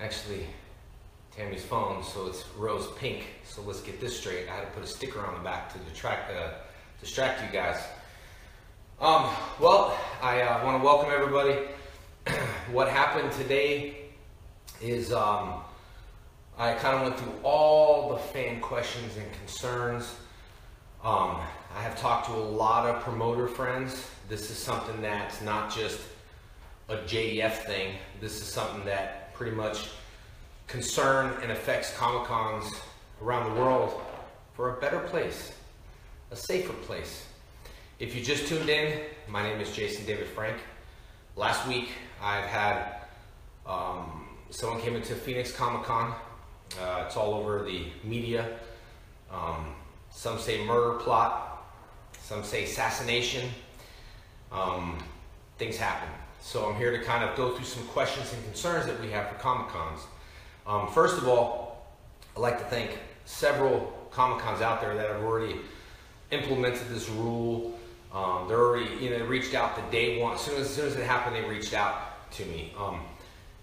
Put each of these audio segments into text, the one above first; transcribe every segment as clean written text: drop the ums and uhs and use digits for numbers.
actually Tammy's phone, so it's rose pink. So let's get this straight. I had to put a sticker on the back to distract you guys. Well, I want to welcome everybody. What happened today is I kind of went through all the fan questions and concerns. I have talked to a lot of promoter friends. This is something that's not just a JDF thing. This is something that pretty much concern and affects Comic-Cons around the world for a better place, a safer place. If you just tuned in, my name is Jason David Frank. Last week I've had someone came into Phoenix Comic-Con. It's all over the media. Some say murder plot, some say assassination. Things happen. So I'm here to kind of go through some questions and concerns that we have for Comic-Cons. First of all, I'd like to thank several Comic-Cons out there that have already implemented this rule. They're already, reached out the day one. As soon as it happened, they reached out to me.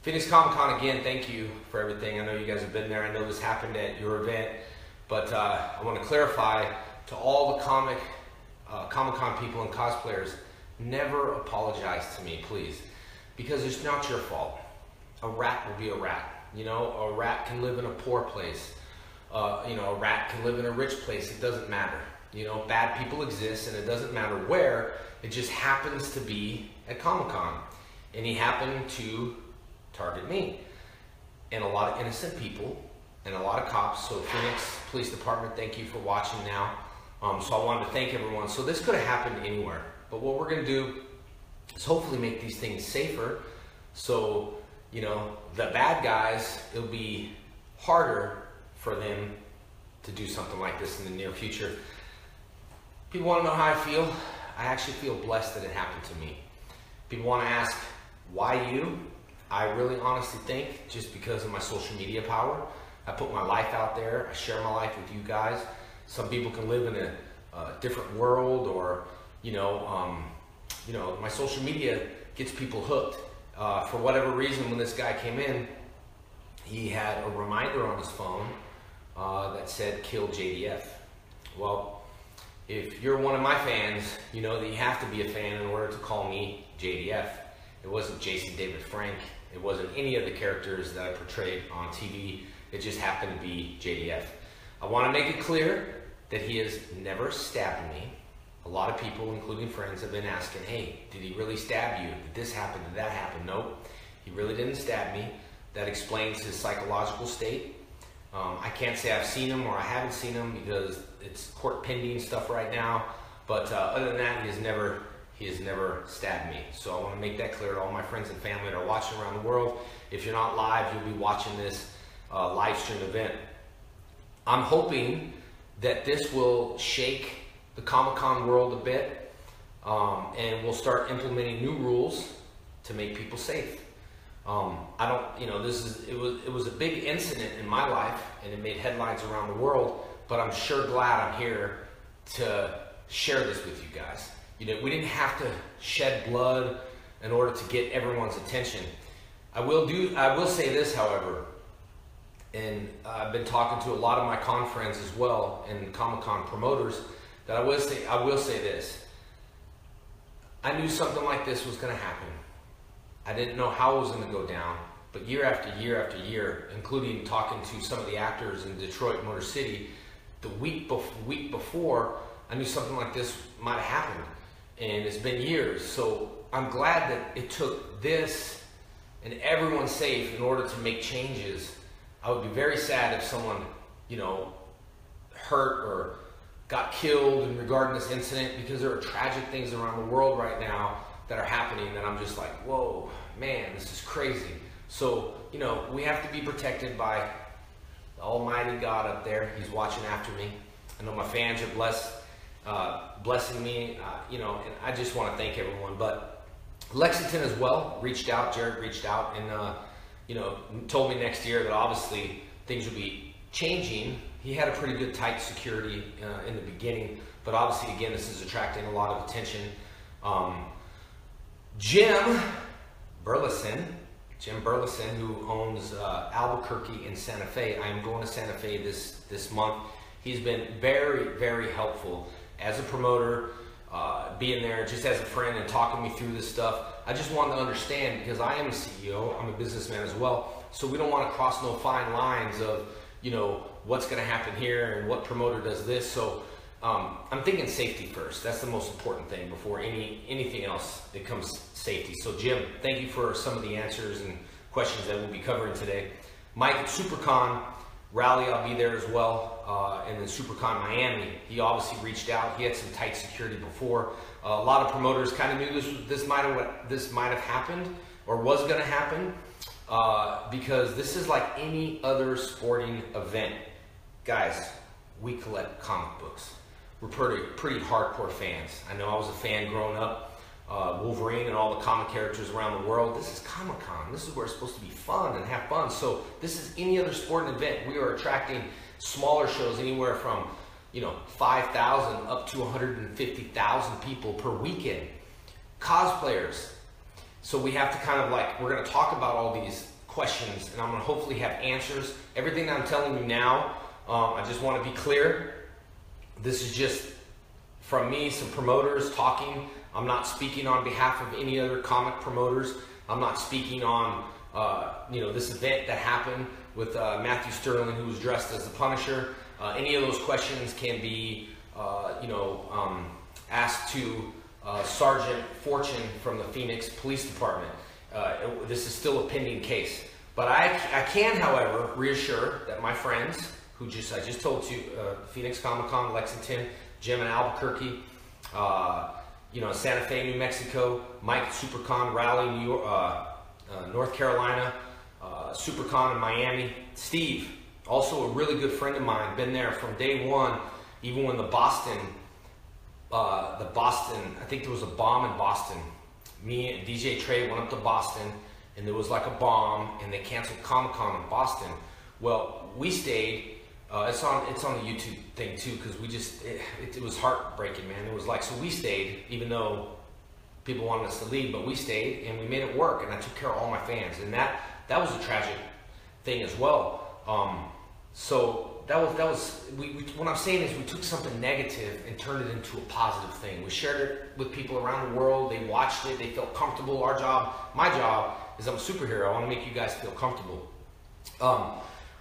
Phoenix Comic-Con, again, thank you for everything. I know you guys have been there. I know this happened at your event. But I want to clarify to all the Comic-Con people and cosplayers, never apologize to me, please. Because it's not your fault. A rat will be a rat. A rat can live in a poor place. A rat can live in a rich place. It doesn't matter. Bad people exist, and it doesn't matter where. It just happens to be at Comic-Con. And he happened to target me. And a lot of innocent people, and a lot of cops. So Phoenix Police Department, thank you for watching now. So I wanted to thank everyone. So this could have happened anywhere. But what we're going to do is hopefully make these things safer. So, the bad guys, it'll be harder for them to do something like this in the near future. People want to know how I feel. I actually feel blessed that it happened to me. People want to ask, why you? I really honestly think just because of my social media power. I put my life out there. I share my life with you guys. Some people can live in a different world, or my social media gets people hooked. For whatever reason, when this guy came in, he had a reminder on his phone that said "Kill JDF." Well, if you're one of my fans, you know that you have to be a fan in order to call me JDF. It wasn't Jason David Frank. It wasn't any of the characters that I portrayed on TV. It just happened to be JDF. I want to make it clear that he has never stabbed me. A lot of people, including friends, have been asking, hey, did he really stab you? Did this happen? Did that happen? Nope, he really didn't stab me. That explains his psychological state. I can't say I've seen him or I haven't seen him because it's court pending stuff right now. But other than that, he has never stabbed me. So I want to make that clear to all my friends and family that are watching around the world. If you're not live, you'll be watching this live stream event. I'm hoping that this will shake the Comic-Con world a bit, and we'll start implementing new rules to make people safe. It was a big incident in my life, and it made headlines around the world, but I'm sure glad I'm here to share this with you guys. We didn't have to shed blood in order to get everyone's attention. I will say this, however, and I've been talking to a lot of my con friends as well, and Comic-Con promoters, that I will say this. I knew something like this was going to happen. I didn't know how it was going to go down, but year after year after year, including talking to some of the actors in Detroit, Motor City, the week before, I knew something like this might have happened. And it's been years. So I'm glad that it took this and everyone safe in order to make changes. I would be very sad if someone, hurt or got killed in regarding this incident, because there are tragic things around the world right now that are happening that I'm just like, whoa, man, this is crazy. So, we have to be protected by the Almighty God up there. He's watching after me. I know my fans are blessing me, and I just want to thank everyone. But Lexington as well reached out. Jared reached out and, told me next year that obviously things would be changing. He had a pretty good tight security in the beginning, but obviously, again, this is attracting a lot of attention. Jim Burleson Jim Burleson, who owns Albuquerque and Santa Fe. I am going to Santa Fe this month. He's been very, very helpful as a promoter, being there just as a friend and talking me through this stuff. I just wanted to understand, because I am a CEO, I'm a businessman as well, so we don't want to cross no fine lines of, you know, what's going to happen here and what promoter does this. So I'm thinking safety first. That's the most important thing before anything else. It comes safety. So Jim, thank you for some of the answers and questions that we'll be covering today. Mike at SuperCon Rally, I'll be there as well, and then SuperCon Miami. He obviously reached out. He had some tight security before. A lot of promoters kind of knew this might have happened or was going to happen, because this is like any other sporting event. Guys, we collect comic books. We're pretty hardcore fans. I know I was a fan growing up. Wolverine and all the comic characters around the world. This is Comic-Con. This is where it's supposed to be fun and have fun. So this is any other sporting event. We are attracting smaller shows, anywhere from 5,000 up to 150,000 people per weekend. Cosplayers. So we have to kind of we're going to talk about all these questions, and I'm going to hopefully have answers. Everything that I'm telling you now, I just want to be clear. This is just from me, some promoters talking. I'm not speaking on behalf of any other comic promoters. I'm not speaking on, this event that happened with Matthew Sterling, who was dressed as the Punisher. Any of those questions can be, asked to Sergeant Fortune from the Phoenix Police Department. This is still a pending case. But I can, however, reassure that my friends, who I just told you, Phoenix Comic-Con, Lexington, Jim in Albuquerque, Santa Fe, New Mexico, Mike SuperCon Rally, New York, North Carolina, SuperCon in Miami, Steve, also a really good friend of mine, been there from day one, even when I think there was a bomb in Boston. Me and DJ Trey went up to Boston, and there was like a bomb, and they canceled Comic-Con in Boston. Well, we stayed. It's on the YouTube thing too, because it was heartbreaking, man. It was so we stayed, even though people wanted us to leave, but we stayed and we made it work, and I took care of all my fans, and that was a tragic thing as well. So what I'm saying is we took something negative and turned it into a positive thing. We shared it with people around the world. They watched it. They felt comfortable. My job is I'm a superhero. I want to make you guys feel comfortable.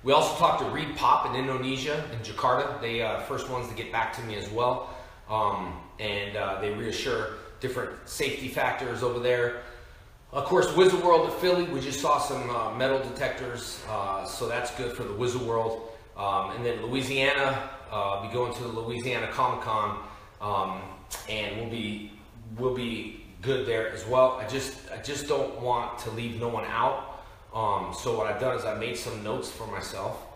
We also talked to Reed Pop in Indonesia, in Jakarta. They first ones to get back to me as well. They reassure different safety factors over there. Of course, Wizard World at Philly, we just saw some metal detectors, so that's good for the Wizard World. And then Louisiana, be going to the Louisiana Comic-Con, and we'll be good there as well. I just don't want to leave no one out. So what I've done is I made some notes for myself,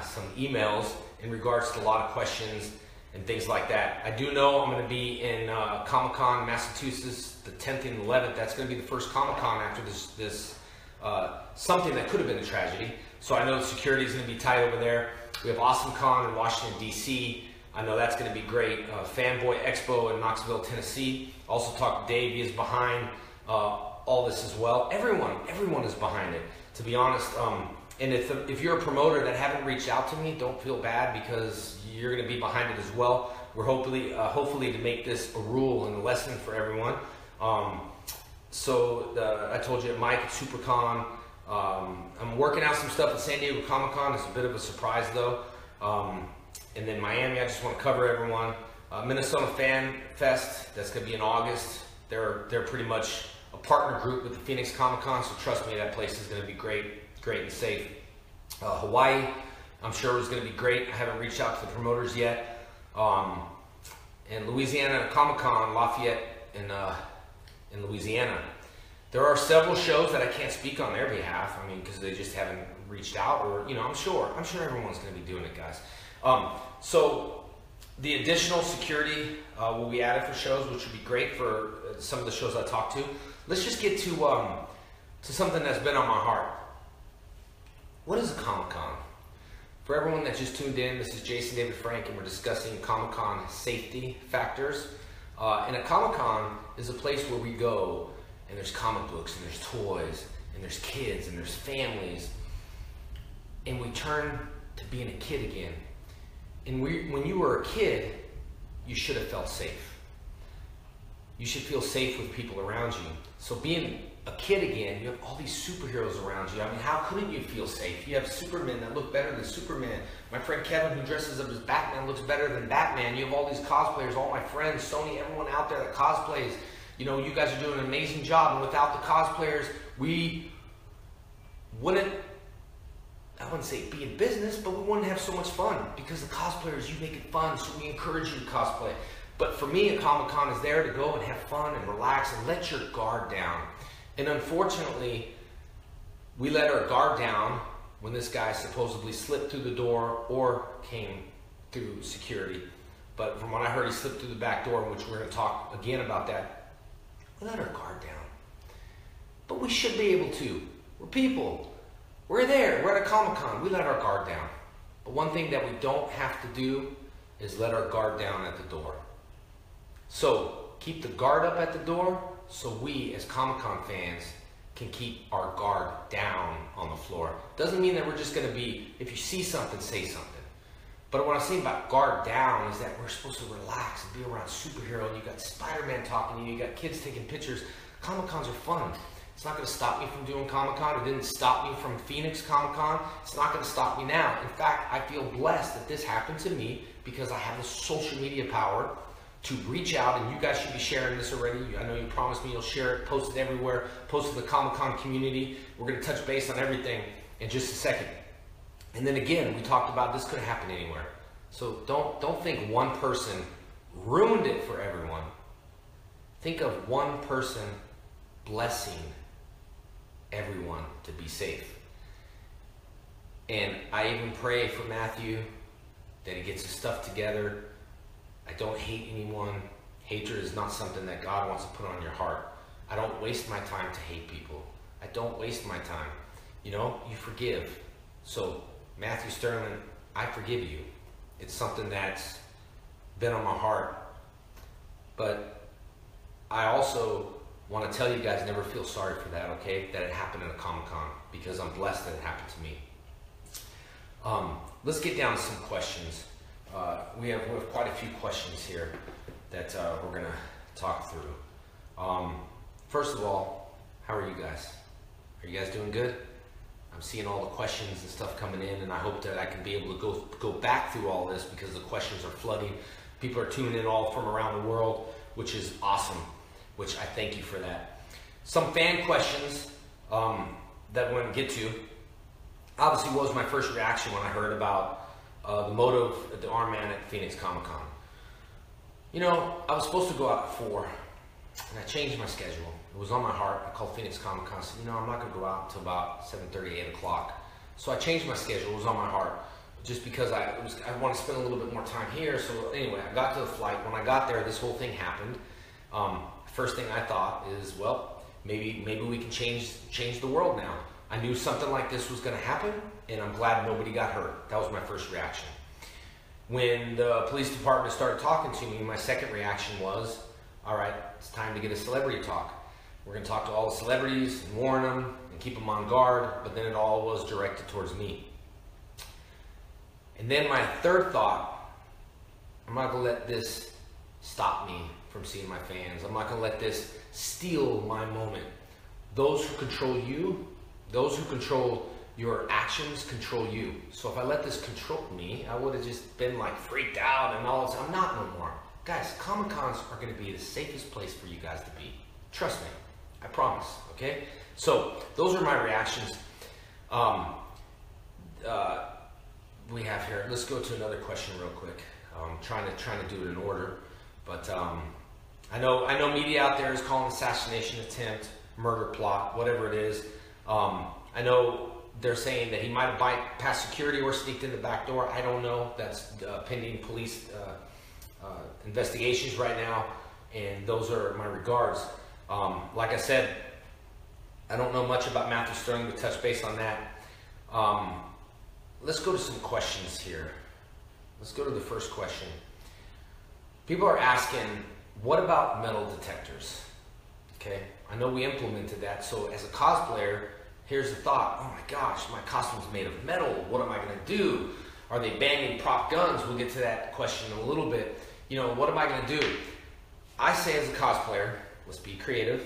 some emails in regards to a lot of questions and things like that. I do know I'm going to be in Comic-Con, Massachusetts, the 10th and 11th. That's going to be the first Comic-Con after this something that could have been a tragedy. So I know the security is going to be tight over there. We have Awesome Con in Washington, D.C. I know that's going to be great. Fanboy Expo in Knoxville, Tennessee. Also talked to Dave. He is behind all this as well. Everyone is behind it, to be honest. And if you're a promoter that haven't reached out to me, don't feel bad, because you're going to be behind it as well. We're hopefully to make this a rule and a lesson for everyone. I told you, Mike at SuperCon. I'm working out some stuff at San Diego Comic-Con. It's a bit of a surprise though. And then Miami, I just want to cover everyone. Minnesota Fan Fest, that's going to be in August. They're pretty much a partner group with the Phoenix Comic-Con, so trust me, that place is going to be great and safe. Hawaii, I'm sure is going to be great. I haven't reached out to the promoters yet. And Louisiana Comic-Con, Lafayette in Louisiana. There are several shows that I can't speak on their behalf. I mean, because they just haven't reached out, or I'm sure everyone's going to be doing it, guys. So the additional security will be added for shows, which would be great for some of the shows I talked to. Let's just get to something that's been on my heart. What is a Comic-Con? For everyone that just tuned in, this is Jason David Frank, and we're discussing Comic-Con safety factors. And a Comic-Con is a place where we go, and there's comic books, and there's toys, and there's kids, and there's families, and we turn to being a kid again. And when you were a kid, you should have felt safe. You should feel safe with people around you. So being a kid again, you have all these superheroes around you. I mean, how couldn't you feel safe? You have Superman that look better than Superman. My friend Kevin, who dresses up as Batman, looks better than Batman. You have all these cosplayers, all my friends, Sony, everyone out there that cosplays. You know, you guys are doing an amazing job. And without the cosplayers, we wouldn't, I wouldn't say be in business, but we wouldn't have so much fun, because the cosplayers, you make it fun, so we encourage you to cosplay. But for me, a Comic-Con is there to go and have fun and relax and let your guard down. And unfortunately, we let our guard down when this guy supposedly slipped through the door or came through security. But from what I heard, he slipped through the back door, which we're going to talk again about that. We let our guard down. But we should be able to. We're people. We're there. We're at a Comic-Con. We let our guard down. But one thing that we don't have to do is let our guard down at the door. So keep the guard up at the door, so we as Comic-Con fans can keep our guard down on the floor. Doesn't mean that we're just going to be, if you see something, say something. But what I'm saying about guard down is that we're supposed to relax and be around superheroes. You got Spider-Man talking to you, you got kids taking pictures. Comic-Cons are fun. It's not going to stop me from doing Comic-Con. It didn't stop me from Phoenix Comic-Con. It's not going to stop me now. In fact, I feel blessed that this happened to me because I have the social media power to reach out, and you guys should be sharing this already. I know you promised me you'll share it, post it everywhere, post it to the Comic-Con community. We're going to touch base on everything in just a second. And then again, we talked about this could happen anywhere. So don't think one person ruined it for everyone. Think of one person blessing everyone to be safe. And I even pray for Matthew that he gets his stuff together. I don't hate anyone. Hatred is not something that God wants to put on your heart. I don't waste my time to hate people. I don't waste my time. You know, you forgive. So, Matthew Sterling, I forgive you. It's something that's been on my heart. But I also want to tell you guys, never feel sorry for that, okay? That it happened at a Comic-Con, because I'm blessed that it happened to me. Let's get down to some questions. We have quite a few questions here that we're going to talk through. First of all, how are you guys? Are you guys doing good? I'm seeing all the questions and stuff coming in, and I hope that I can be able to go back through all this, because the questions are flooding. People are tuning in all from around the world, which is awesome, which I thank you for that. Some fan questions that we're going to get to. Obviously, what was my first reaction when I heard about the motive at the arm man at Phoenix Comic-Con? You know, I was supposed to go out at 4, and I changed my schedule. It was on my heart. I called Phoenix Comic-Con. I said, you know, I'm not going to go out until about 7:30, 8 o'clock. So I changed my schedule. It was on my heart, just because I want to spend a little bit more time here. So anyway, I got to the flight. When I got there, this whole thing happened. First thing I thought is, well, maybe we can change the world now. I knew something like this was going to happen, and I'm glad nobody got hurt. That was my first reaction. When the police department started talking to me, my second reaction was, all right, it's time to get a celebrity talk. We're going to talk to all the celebrities and warn them and keep them on guard, but then it all was directed towards me. And then my third thought, I'm not going to let this stop me from seeing my fans. I'm not going to let this steal my moment. Those who control you, those who control your actions control you. So if I let this control me, I would have just been like freaked out and all this. I'm not no more. Guys, Comic-Cons are going to be the safest place for you guys to be. Trust me. I promise. Okay? So those are my reactions. We have here. Let's go to another question real quick. Trying to do it in order. But I know media out there is calling assassination attempt, murder plot, whatever it is. I know they're saying that he might have bypassed security or sneaked in the back door. I don't know. That's pending police investigations right now, and those are my regards. Like I said, I don't know much about Matthew Sterling to touch base on that. Let's go to some questions here. Let's go to the first question. People are asking, what about metal detectors? Okay, I know we implemented that. So as a cosplayer, here's the thought, oh my gosh, my costume's made of metal. What am I going to do? Are they banning prop guns? We'll get to that question in a little bit. You know, what am I going to do? I say as a cosplayer, let's be creative,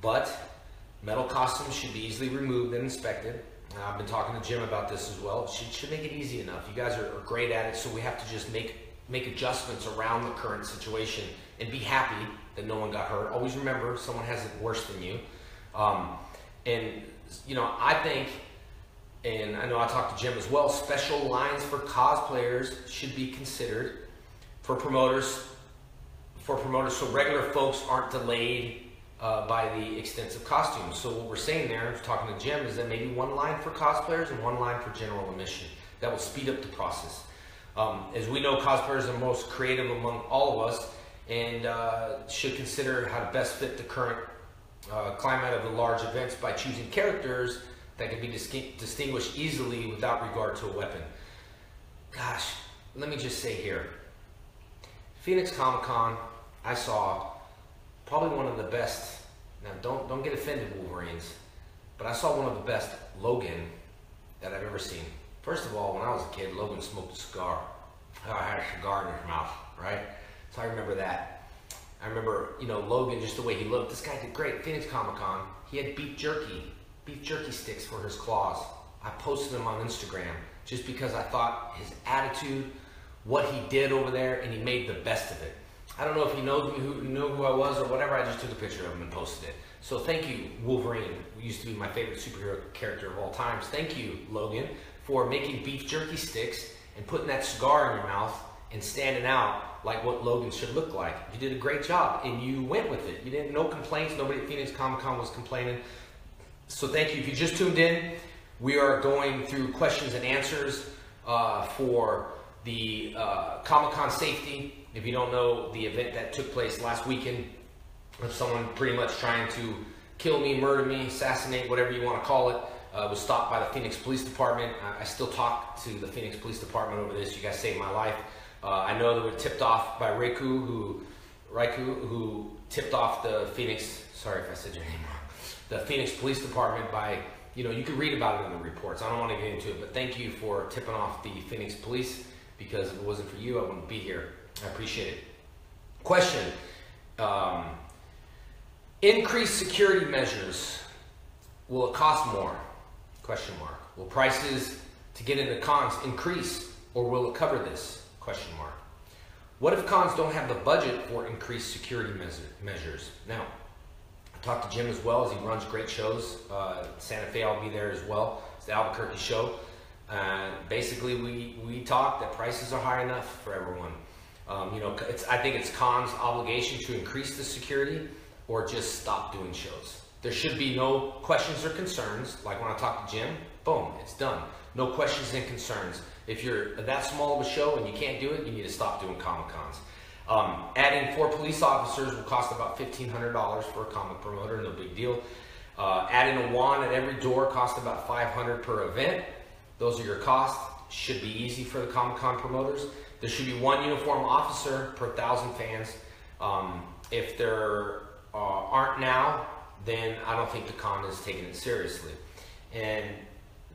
but metal costumes should be easily removed and inspected. I've been talking to Jim about this as well. She should make it easy enough. You guys are great at it, so we have to just make adjustments around the current situation and be happy that no one got hurt. Always remember, someone has it worse than you. And, you know, I think, and I know I talked to Jim as well, special lines for cosplayers should be considered for promoters, so regular folks aren't delayed by the extensive costumes. So what we're saying there, talking to Jim, is that maybe one line for cosplayers and one line for general admission. That will speed up the process. As we know, cosplayers are the most creative among all of us, and should consider how to best fit the current climate of the large events by choosing characters that can be distinguished easily without regard to a weapon. Gosh, let me just say here, Phoenix Comic-Con, I saw probably one of the best, now don't get offended, Wolverines, but I saw one of the best Logan that I've ever seen. First of all, when I was a kid, Logan smoked a cigar. I had a cigar in his mouth, right? So I remember that. I remember, you know, Logan, just the way he looked. This guy did great. Phoenix Comic-Con, he had beef jerky sticks for his claws. I posted them on Instagram just because I thought his attitude, what he did over there, and he made the best of it. I don't know if he knows me, knew who I was or whatever. I just took a picture of him and posted it. So thank you, Wolverine, who used to be my favorite superhero character of all times. Thank you, Logan, for making beef jerky sticks and putting that cigar in your mouth and standing out like what Logan should look like. You did a great job, and you went with it. You didn't, no complaints. Nobody at Phoenix Comic-Con was complaining. So thank you. If you just tuned in, we are going through questions and answers for the Comic-Con safety. If you don't know, the event that took place last weekend of someone pretty much trying to kill me, murder me, assassinate, whatever you want to call it, was stopped by the Phoenix Police Department. I still talk to the Phoenix Police Department over this. You guys saved my life. I know that we were tipped off by Raiku, who tipped off the Phoenix, sorry if I said your name wrong, the Phoenix Police Department by, you know, you can read about it in the reports. I don't want to get into it, but thank you for tipping off the Phoenix Police, because if it wasn't for you, I wouldn't be here. I appreciate it. Question. Increased security measures. Will it cost more? Question mark. Will prices to get into cons increase, or will it cover this? Question mark. What if cons don't have the budget for increased security measures? Now, I talked to Jim as well, as he runs great shows. Santa Fe, I'll be there as well. It's the Albuquerque show. Basically, we talked that prices are high enough for everyone. You know, I think it's cons' obligation to increase the security or just stop doing shows. There should be no questions or concerns. Like when I talk to Jim, boom, it's done. No questions and concerns. If you're that small of a show and you can't do it, you need to stop doing Comic-Cons. Adding 4 police officers will cost about $1,500 for a comic promoter, no big deal. Adding a wand at every door costs about $500 per event. Those are your costs. Should be easy for the Comic-Con promoters. There should be 1 uniform officer per 1,000 fans. If there aren't now, then I don't think the con is taking it seriously. And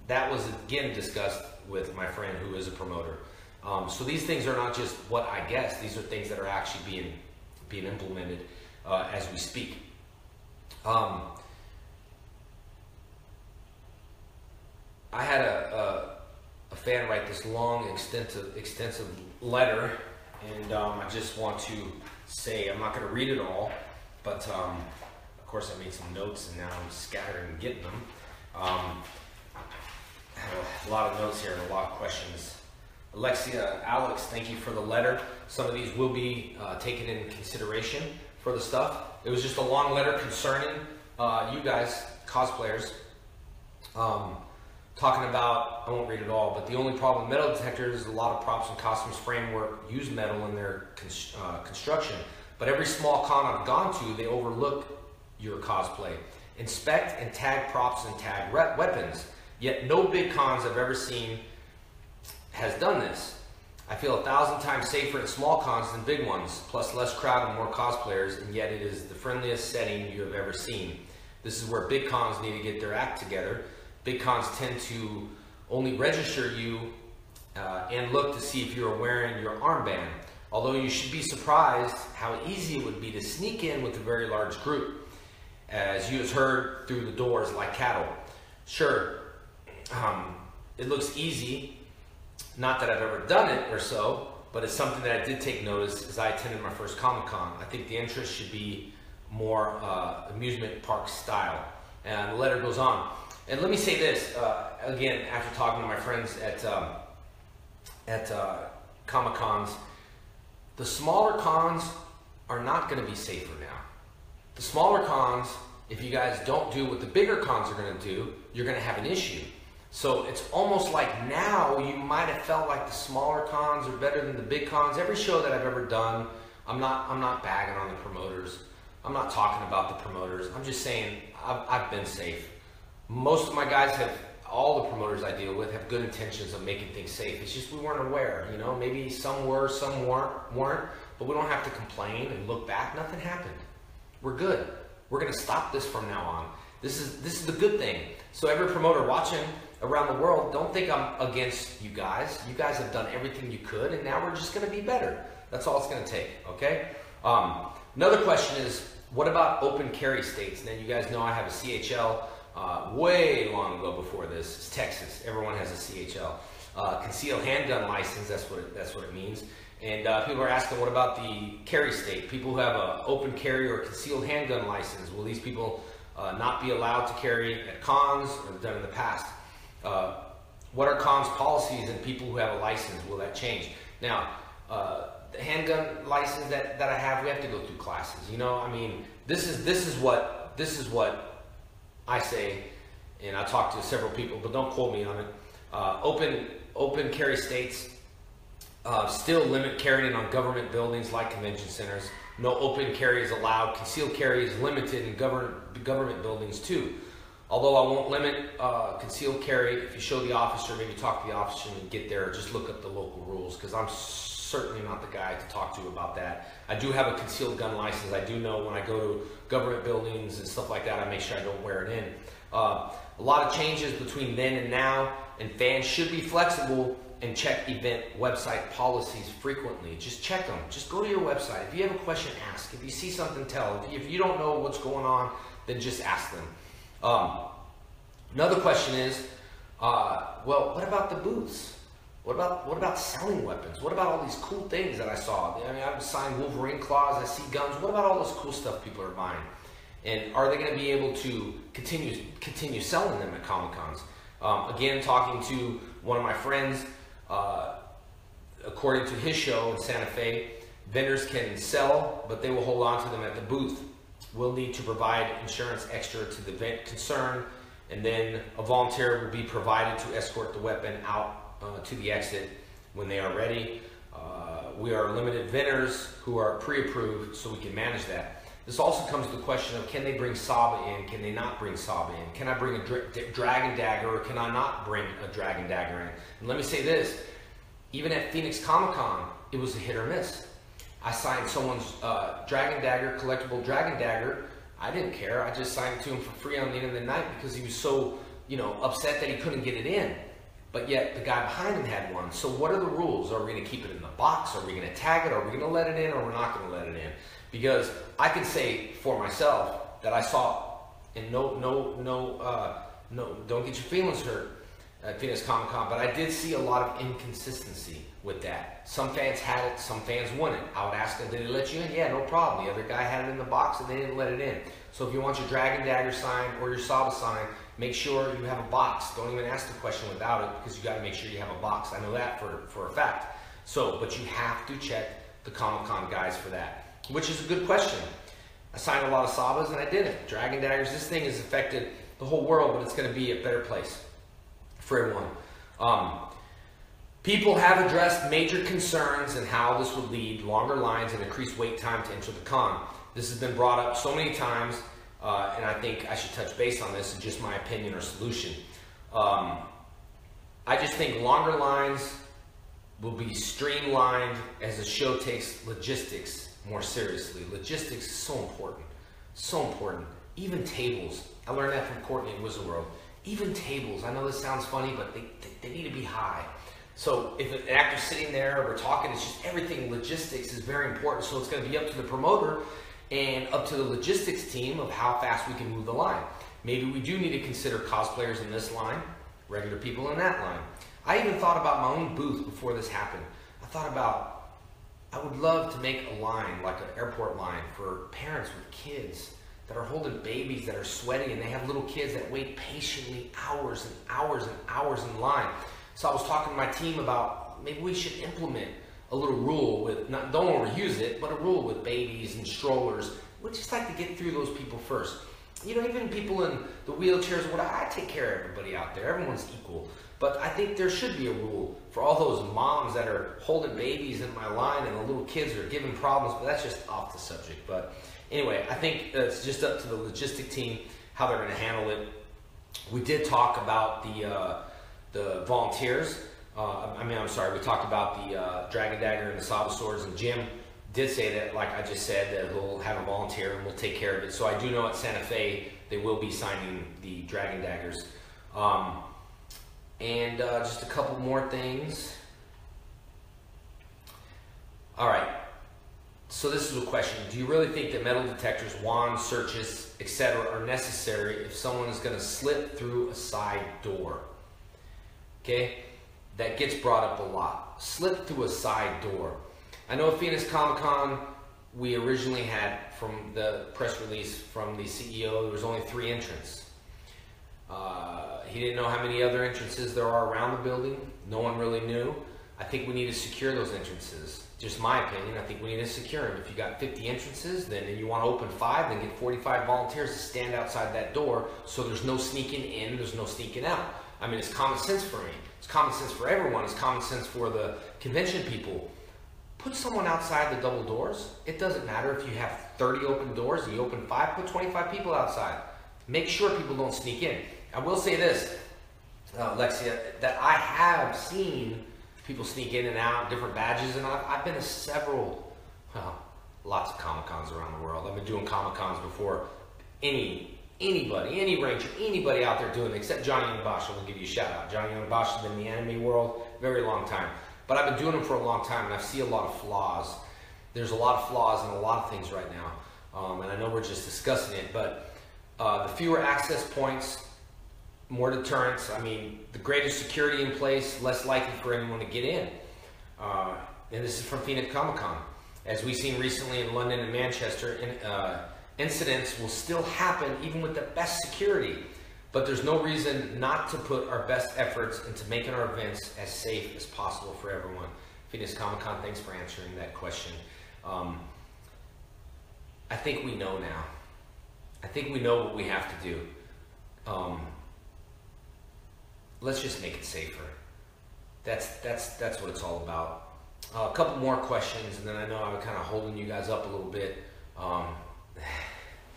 that was again discussed with my friend who is a promoter. So these things are not just what I guess. These are things that are actually being implemented as we speak. I had a fan write this long, extensive letter, and I just want to say, I'm not going to read it all, but of course I made some notes and now I'm scattering and getting them. I have a lot of notes here and a lot of questions. Alex, thank you for the letter. Some of these will be taken into consideration for the stuff. It was just a long letter concerning you guys, cosplayers. Talking about, I won't read it all, but the only problem with metal detectors is a lot of props and costumes framework use metal in their construction. But every small con I've gone to, they overlook your cosplay. Inspect and tag props and tag weapons. Yet no big cons I've ever seen has done this. I feel 1,000 times safer at small cons than big ones, plus less crowd and more cosplayers, and yet it is the friendliest setting you have ever seen. This is where big cons need to get their act together big cons tend to only register you and look to see if you're wearing your armband. Although you should be surprised how easy it would be to sneak in with a very large group, as you have heard through the doors like cattle. Sure, it looks easy, not that I've ever done it or so, but it's something that I did take notice as I attended my first Comic-Con. I think the interest should be more amusement park style. And the letter goes on. And let me say this, again, after talking to my friends at Comic-Cons, the smaller cons are not going to be safer now. The smaller cons, if you guys don't do what the bigger cons are going to do, you're going to have an issue. So it's almost like now you might have felt like the smaller cons are better than the big cons. Every show that I've ever done, I'm not bagging on the promoters. I'm not talking about the promoters. I'm just saying I've been safe. Most of my guys have, all the promoters I deal with have good intentions of making things safe. It's just we weren't aware, you know, maybe some were, some weren't, but we don't have to complain and look back. Nothing happened. We're good. We're going to stop this from now on. This is the good thing. So every promoter watching around the world, don't think I'm against you guys. You guys have done everything you could, and now we're just going to be better. That's all it's going to take, okay? Another question is, what about open carry states? Now, you guys know I have a CHL way long ago before this. It's Texas. Everyone has a CHL. Concealed handgun license, that's what it means. And people are asking, what about the carry state? People who have an open carry or concealed handgun license, will these people not be allowed to carry at cons or done in the past? What are cons policies and people who have a license? Will that change? Now, the handgun license that I have, we have to go through classes. You know, I mean, this is what I say, and I talked to several people, but don't quote me on it. Open carry states still limit carrying on government buildings like convention centers. No open carry is allowed. Concealed carry is limited in government buildings too. Although I won't limit concealed carry, if you show the officer, maybe talk to the officer and get there, just look up the local rules, because I'm certainly not the guy to talk to about that. I do have a concealed gun license. I do know when I go to government buildings and stuff like that, I make sure I don't wear it in. A lot of changes between then and now, and fans should be flexible and check event website policies frequently. Just check them. Just go to your website. If you have a question, ask. If you see something, tell. If you don't know what's going on, then just ask them. Another question is, well, what about the booths? What about selling weapons? What about all these cool things that I saw? I mean, I've signed Wolverine claws, I see guns. What about all this cool stuff people are buying? And are they going to be able to continue selling them at Comic-Cons? Again, talking to one of my friends, according to his show in Santa Fe, vendors can sell, but they will hold on to them at the booth. We'll need to provide insurance extra to the event concerned, and then a volunteer will be provided to escort the weapon out to the exit when they are ready. We are limited vendors who are pre-approved, so we can manage that. This also comes to the question of, can they bring Saba in? Can they not bring Saba in? Can I bring a Dragon Dagger, or can I not bring a Dragon Dagger in? And let me say this, even at Phoenix Comic-Con, it was a hit or miss. I signed someone's Dragon Dagger, collectible Dragon Dagger. I didn't care. I just signed it to him for free on the end of the night because he was so, you know, upset that he couldn't get it in. But yet the guy behind him had one. So what are the rules? Are we going to keep it in the box? Are we going to tag it? Are we going to let it in, or we're not going to let it in? Because I can say for myself that I saw, and no, don't get your feelings hurt at Phoenix Comic-Con, but I did see a lot of inconsistency with that. Some fans had it, some fans wouldn't. I would ask them, did they let you in? Yeah, no problem. The other guy had it in the box and they didn't let it in. So if you want your Dragon Dagger signed or your Saba signed, make sure you have a box. Don't even ask the question without it, because you got to make sure you have a box. I know that for a fact. So, but you have to check the Comic-Con guys for that, which is a good question. I signed a lot of Sabas and I didn't. Dragon Daggers, this thing has affected the whole world, but it's going to be a better place for everyone. People have addressed major concerns and how this would lead longer lines and increased wait time to enter the con. This has been brought up so many times, and I think I should touch base on this in just my opinion or solution. I just think longer lines will be streamlined as the show takes logistics more seriously. Logistics is so important, so important. Even tables, I learned that from Courtney at Wizard World. even tables. I know this sounds funny, but they need to be high. So if an actor's sitting there, we're talking, it's just everything, logistics is very important. So it's going to be up to the promoter and up to the logistics team of how fast we can move the line. Maybe we do need to consider cosplayers in this line, regular people in that line. I even thought about my own booth before this happened. I thought about, I would love to make a line, like an airport line, for parents with kids that are holding babies that are sweaty, and they have little kids that wait patiently hours and hours and hours in line. So I was talking to my team about maybe we should implement a little rule with, don't overuse it, but a rule with babies and strollers. We'd just like to get through those people first. You know, even people in the wheelchairs, I take care of everybody out there. Everyone's equal. But I think there should be a rule for all those moms that are holding babies in my line and the little kids are giving problems, but that's just off the subject. But anyway, I think it's just up to the logistic team how they're going to handle it. We did talk about the volunteers. We talked about the Dragon Dagger and the Saga Swords, and Jim did say that, like I just said, that he'll have a volunteer and we'll take care of it. So I do know at Santa Fe they will be signing the Dragon Daggers. Just a couple more things. All right. So this is a question. Do you really think that metal detectors, wands, searches, etc. are necessary if someone is going to slip through a side door? Okay? That gets brought up a lot. Slip through a side door. I know at Phoenix Comic-Con, we originally had, from the press release from the CEO, there was only 3 entrants. He didn't know how many other entrances there are around the building. No one really knew. I think we need to secure those entrances. Just my opinion, I think we need to secure them. If you got 50 entrances, then and you want to open 5, then get 45 volunteers to stand outside that door so there's no sneaking in, there's no sneaking out. I mean, it's common sense for me. It's common sense for everyone. It's common sense for the convention people. Put someone outside the double doors. It doesn't matter if you have 30 open doors and you open 5, put 25 people outside. Make sure people don't sneak in. I will say this, Lexia, that I have seen people sneak in and out, different badges, and I've been to lots of Comic-Cons around the world. I've been doing Comic-Cons before anybody, any ranger, anybody out there doing it, except Johnny Young Bosch. I will give you a shout out. Johnny Young Bosch has been in the anime world a very long time. But I've been doing them for a long time, and I see a lot of flaws. There's a lot of flaws in a lot of things right now. And I know we're just discussing it, but the fewer access points, more deterrence. I mean, the greater security in place, less likely for anyone to get in. And this is from Phoenix Comic-Con. As we've seen recently in London and Manchester, incidents will still happen even with the best security. But there's no reason not to put our best efforts into making our events as safe as possible for everyone. Phoenix Comic-Con, thanks for answering that question. I think we know now. I think we know what we have to do. Let's just make it safer. That's what it's all about. A couple more questions, and then I know I'm kind of holding you guys up a little bit.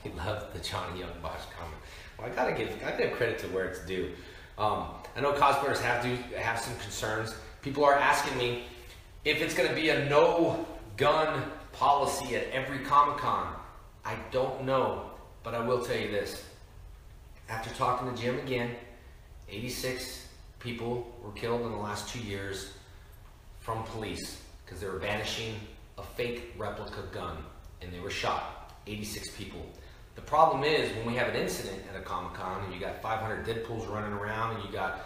He loved the Johnny Young Bosch comment. Well, I gotta give credit to where it's due. I know cosplayers have some concerns. People are asking me if it's gonna be a no gun policy at every Comic-Con. I don't know, but I will tell you this. After talking to Jim again, 86 people were killed in the last 2 years from police because they were vanishing a fake replica gun, and they were shot. 86 people. The problem is when we have an incident at a Comic-Con and you got 500 Deadpools running around and you got,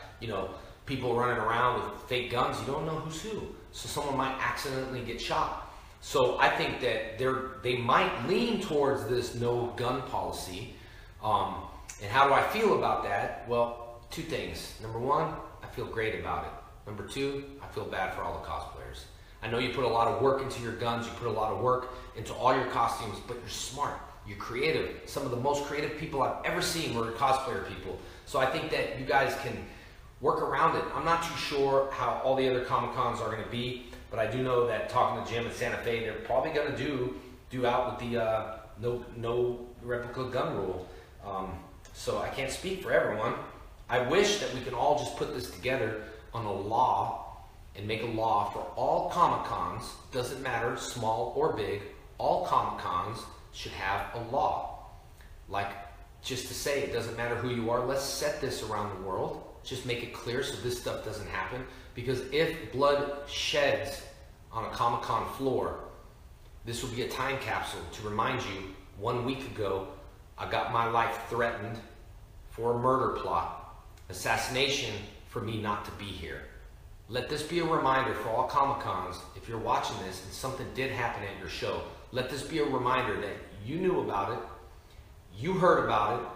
people running around with fake guns, you don't know who's who. So someone might accidentally get shot. So I think that they might lean towards this no gun policy. And how do I feel about that? Well, 2 things. Number 1, I feel great about it. Number 2, I feel bad for all the cosplayers. I know you put a lot of work into your guns, you put a lot of work into all your costumes, but you're smart, you're creative. Some of the most creative people I've ever seen were cosplayer people. So I think that you guys can work around it. I'm not too sure how all the other Comic-Cons are going to be, but I do know that talking to Jim at Santa Fe, they're probably going to do out with the no replica gun rule. So I can't speak for everyone. I wish that we can all just put this together on a law and make a law for all Comic-Cons. Doesn't matter, small or big, all Comic-Cons should have a law. Like just to say, it doesn't matter who you are. Let's set this around the world. Just make it clear so this stuff doesn't happen. Because if blood sheds on a Comic-Con floor, this will be a time capsule to remind you, 1 week ago, I got my life threatened for a murder plot, assassination for me not to be here. Let this be a reminder for all Comic-Cons, if you're watching this and something did happen at your show, let this be a reminder that you knew about it, you heard about it,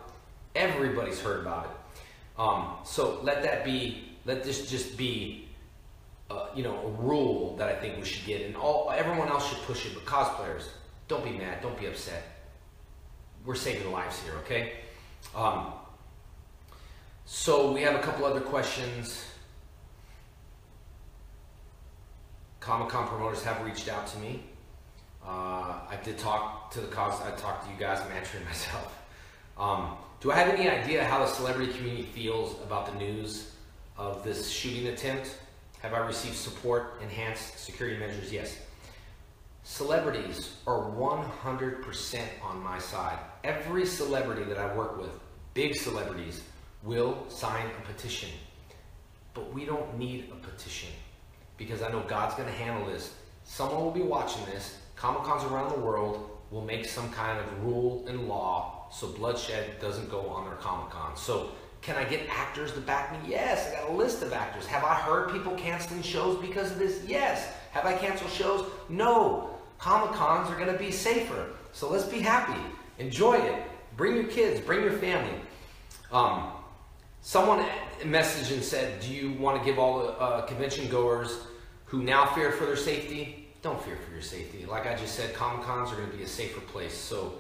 everybody's heard about it. So let this just be, a rule that I think we should get, and everyone else should push it. But cosplayers, don't be mad, don't be upset. We're saving lives here, okay? So we have a couple other questions. Comic-Con promoters have reached out to me. I did talk to I talked to you guys. I'm answering myself. Do I have any idea how the celebrity community feels about the news of this shooting attempt? Have I received support, enhanced security measures? Yes. Celebrities are 100% on my side. Every celebrity that I work with, big celebrities, will sign a petition. But we don't need a petition because I know God's going to handle this. Someone will be watching this. Comic-Cons around the world will make some kind of rule and law so bloodshed doesn't go on their Comic-Con. So can I get actors to back me? Yes, I got a list of actors. Have I heard people canceling shows because of this? Yes. Have I canceled shows? No. Comic-Cons are going to be safer. So let's be happy. Enjoy it. Bring your kids. Bring your family. Someone messaged and said, do you want to give all the convention goers who now fear for their safety? Don't fear for your safety. Like I just said, Comic-Cons are going to be a safer place. So,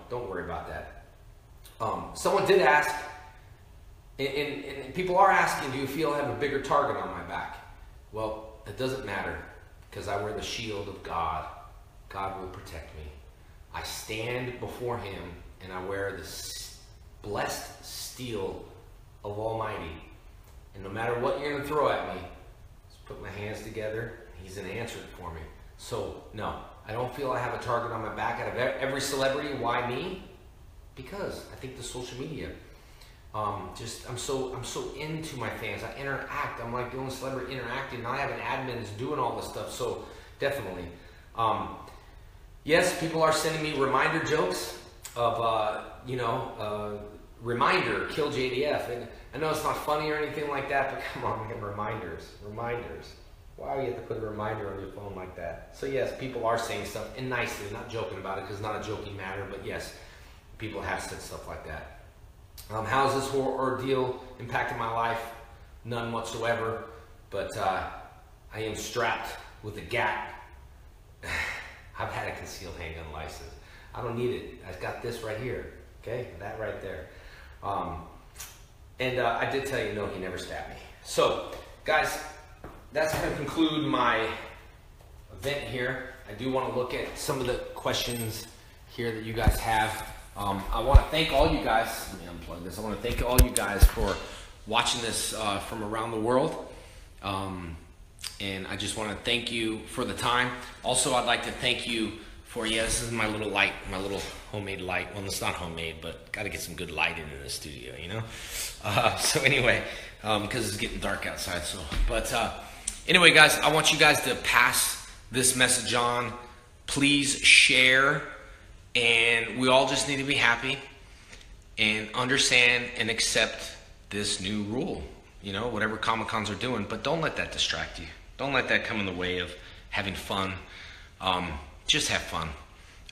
don't worry about that. Someone did ask, and people are asking, do you feel I have a bigger target on my back? Well, it doesn't matter because I wear the shield of God. God will protect me. I stand before him and I wear the blessed steel of Almighty. And no matter what you're going to throw at me, just put my hands together. He's going to answer it for me. So, no, I don't feel I have a target on my back out of every celebrity. Why me? Because I think the social media. I'm so into my fans. I interact. I'm like the only celebrity interacting. Now I have an admin that's doing all this stuff. So definitely. Yes, people are sending me reminder jokes of, reminder, kill JDF. And I know it's not funny or anything like that, but come on, man, reminders. Why do you have to put a reminder on your phone like that? So yes, people are saying stuff, and nicely, not joking about it, because it's not a joking matter, but yes, people have said stuff like that. How has this whole ordeal impacted my life? None whatsoever, but I am strapped with a gat. I've had a concealed handgun license. I don't need it. I've got this right here, okay? That right there. I did tell you, no, he never stabbed me. So, guys, that's going to conclude my event here. I do want to look at some of the questions here that you guys have. I want to thank all you guys. Let me unplug this. I want to thank all you guys for watching this from around the world. And I just want to thank you for the time. Also, I'd like to thank you for, this is my little light, my little homemade light. Well, it's not homemade, but got to get some good light into the studio, So anyway, because it's getting dark outside. Anyway, guys, I want you guys to pass this message on. Please share. And we all just need to be happy and understand and accept this new rule, whatever Comic-Cons are doing, but don't let that distract you. Don't let that come in the way of having fun. Just have fun.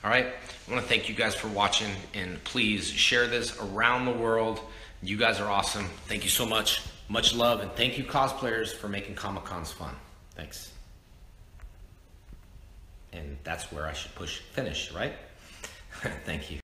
All right. I want to thank you guys for watching, and please share this around the world. You guys are awesome. Thank you so much. Much love. And thank you, cosplayers, for making Comic-Cons fun. Thanks. And that's where I should push finish, right? Thank you.